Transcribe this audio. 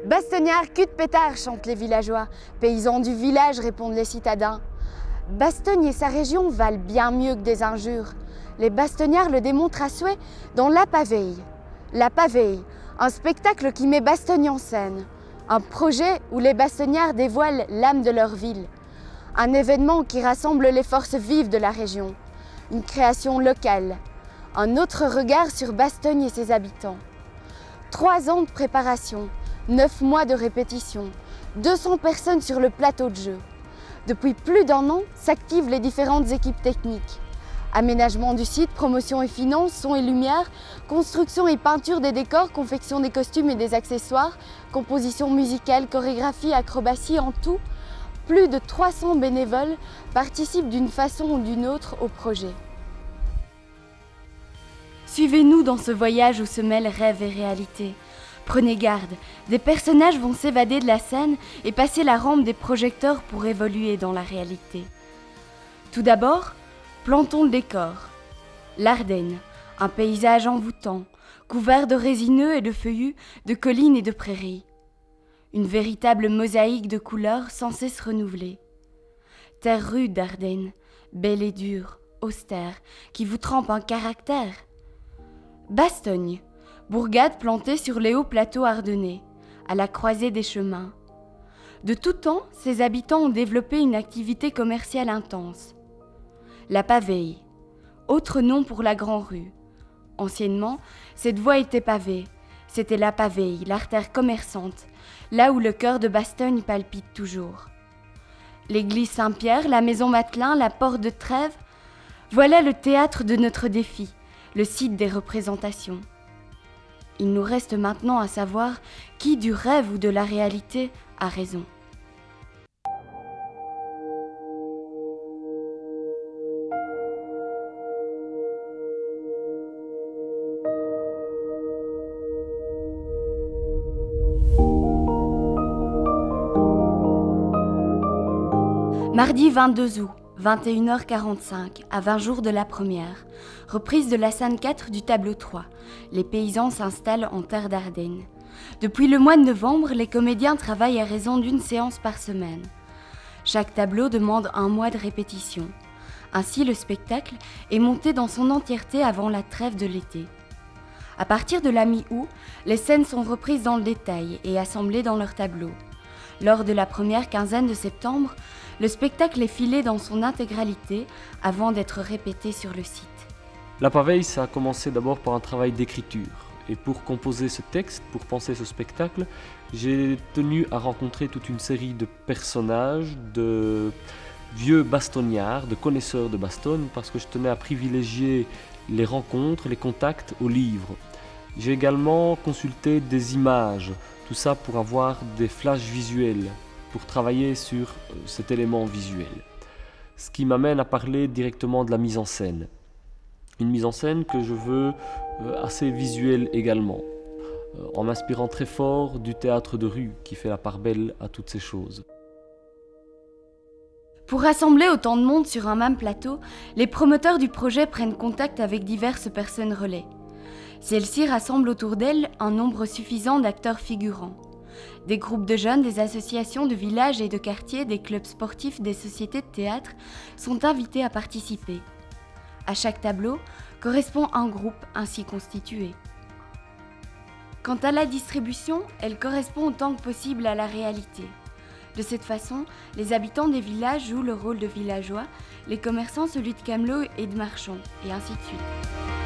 Bastognard, cul de pétard, chantent les villageois. Paysans du village, répondent les citadins. Bastogne et sa région valent bien mieux que des injures. Les bastognards le démontrent à souhait dans La Paveille. La Paveille, un spectacle qui met Bastogne en scène. Un projet où les bastognards dévoilent l'âme de leur ville. Un événement qui rassemble les forces vives de la région. Une création locale. Un autre regard sur Bastogne et ses habitants. 3 ans de préparation, 9 mois de répétition, 200 personnes sur le plateau de jeu. Depuis plus d'1 an, s'activent les différentes équipes techniques. Aménagement du site, promotion et finances, son et lumière, construction et peinture des décors, confection des costumes et des accessoires, composition musicale, chorégraphie, acrobatie, en tout, plus de 300 bénévoles participent d'une façon ou d'une autre au projet. Suivez-nous dans ce voyage où se mêlent rêve et réalité. Prenez garde, des personnages vont s'évader de la scène et passer la rampe des projecteurs pour évoluer dans la réalité. Tout d'abord, plantons le décor. L'Ardenne, un paysage envoûtant, couvert de résineux et de feuillus, de collines et de prairies. Une véritable mosaïque de couleurs sans cesse renouvelée. Terre rude d'Ardenne, belle et dure, austère, qui vous trempe un caractère. Bastogne, bourgade plantée sur les hauts plateaux ardennais, à la croisée des chemins. De tout temps, ses habitants ont développé une activité commerciale intense. La Paveille, autre nom pour la Grand Rue. Anciennement, cette voie était pavée. C'était la Paveille, l'artère commerçante, là où le cœur de Bastogne palpite toujours. L'église Saint-Pierre, la maison Matelin, la porte de Trèves, voilà le théâtre de notre défi, le site des représentations. Il nous reste maintenant à savoir qui du rêve ou de la réalité a raison. Mardi 22 août, 21h45, à 20 jours de la première. Reprise de la scène 4 du tableau 3. Les paysans s'installent en terre d'Ardenne. Depuis le mois de novembre, les comédiens travaillent à raison d'1 séance par semaine. Chaque tableau demande 1 mois de répétition. Ainsi, le spectacle est monté dans son entièreté avant la trêve de l'été. À partir de la mi-août, les scènes sont reprises dans le détail et assemblées dans leur tableau. Lors de la première quinzaine de septembre, le spectacle est filé dans son intégralité avant d'être répété sur le site. La Paveille, ça a commencé d'abord par un travail d'écriture. Et pour composer ce texte, pour penser ce spectacle, j'ai tenu à rencontrer toute une série de personnages, de vieux bastognards, de connaisseurs de Bastogne, parce que je tenais à privilégier les rencontres, les contacts au livre. J'ai également consulté des images, tout ça pour avoir des flashs visuels, pour travailler sur cet élément visuel. Ce qui m'amène à parler directement de la mise en scène. Une mise en scène que je veux assez visuelle également, en m'inspirant très fort du théâtre de rue qui fait la part belle à toutes ces choses. Pour rassembler autant de monde sur un même plateau, les promoteurs du projet prennent contact avec diverses personnes relais. Celles-ci rassemblent autour d'elles un nombre suffisant d'acteurs figurants. Des groupes de jeunes, des associations de villages et de quartiers, des clubs sportifs, des sociétés de théâtre sont invités à participer. À chaque tableau correspond un groupe ainsi constitué. Quant à la distribution, elle correspond autant que possible à la réalité. De cette façon, les habitants des villages jouent le rôle de villageois, les commerçants celui de camelots et de marchands, et ainsi de suite.